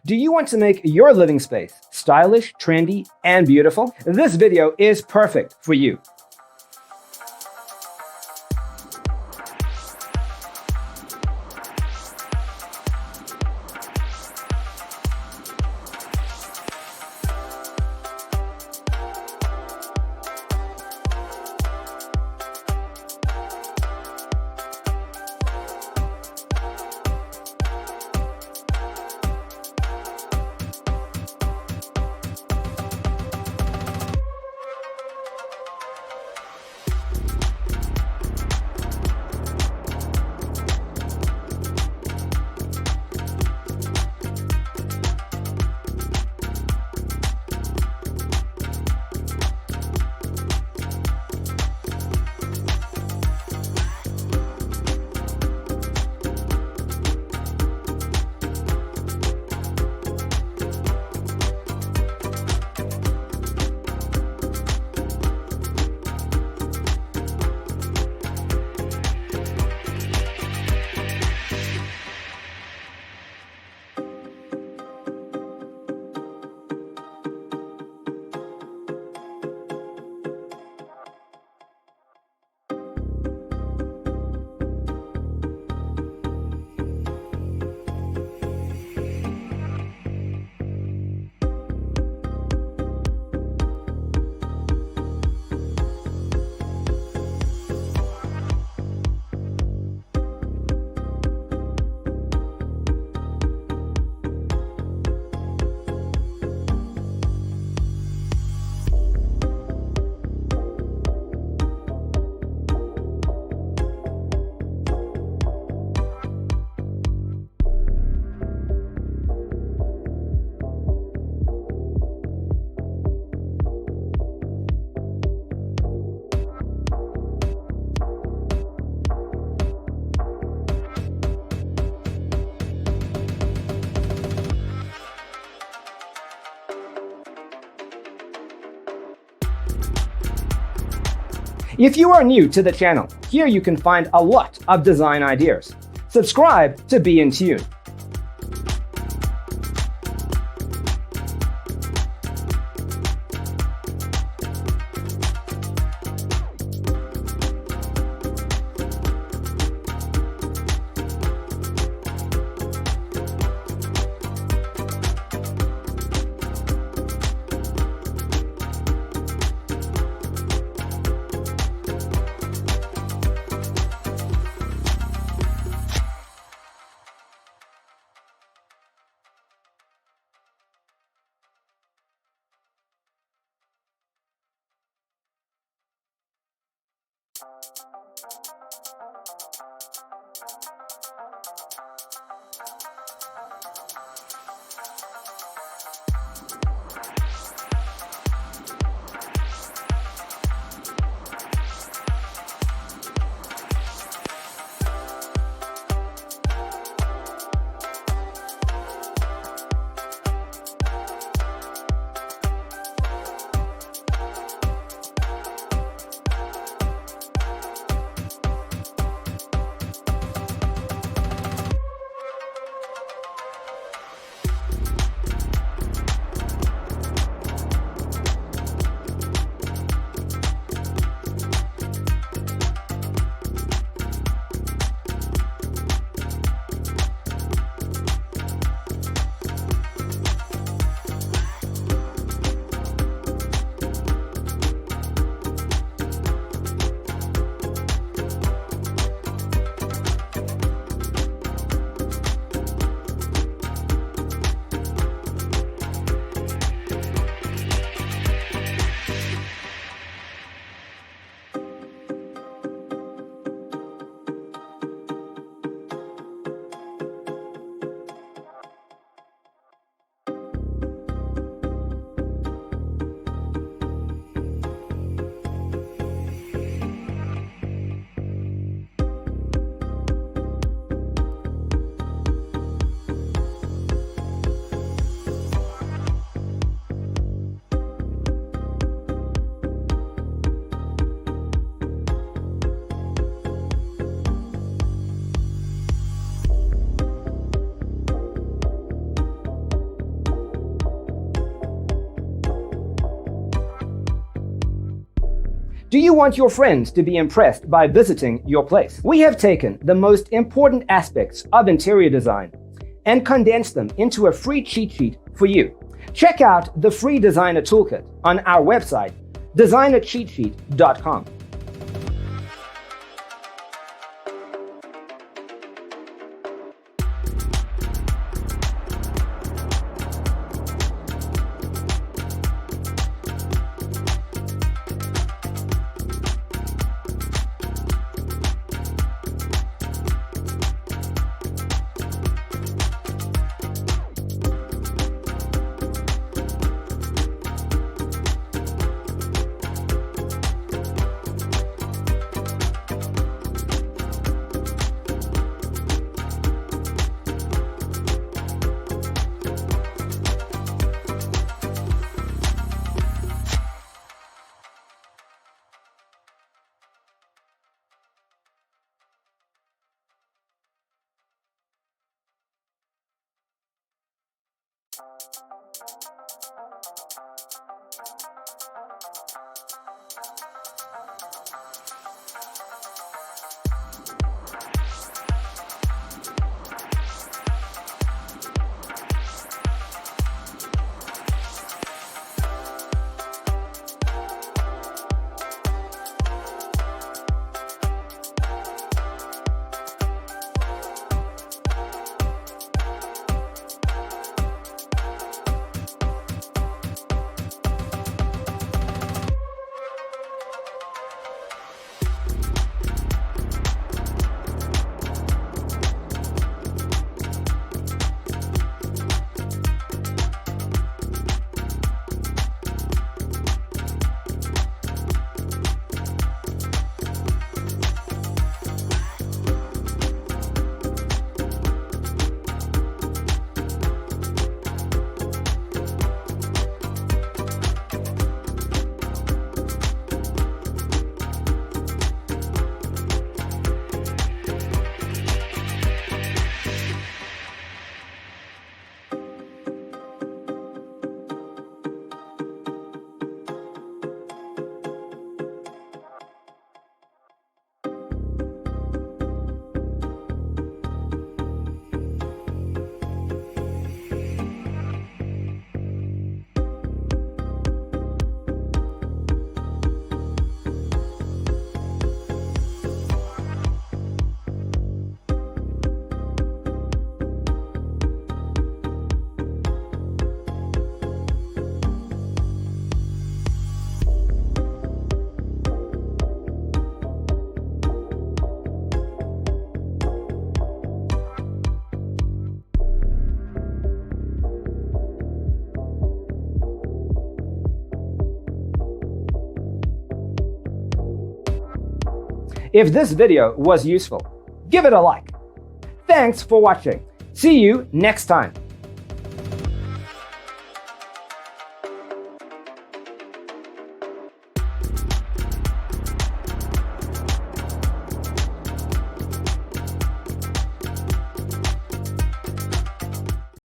Do you want to make your living space stylish, trendy, and beautiful? This video is perfect for you. If you are new to the channel, here you can find a lot of design ideas. Subscribe to be in tune. Do you want your friends to be impressed by visiting your place? We have taken the most important aspects of interior design and condensed them into a free cheat sheet for you. Check out the free designer toolkit on our website, designercheatsheet.com. If this video was useful, give it a like. Thanks for watching. See you next time.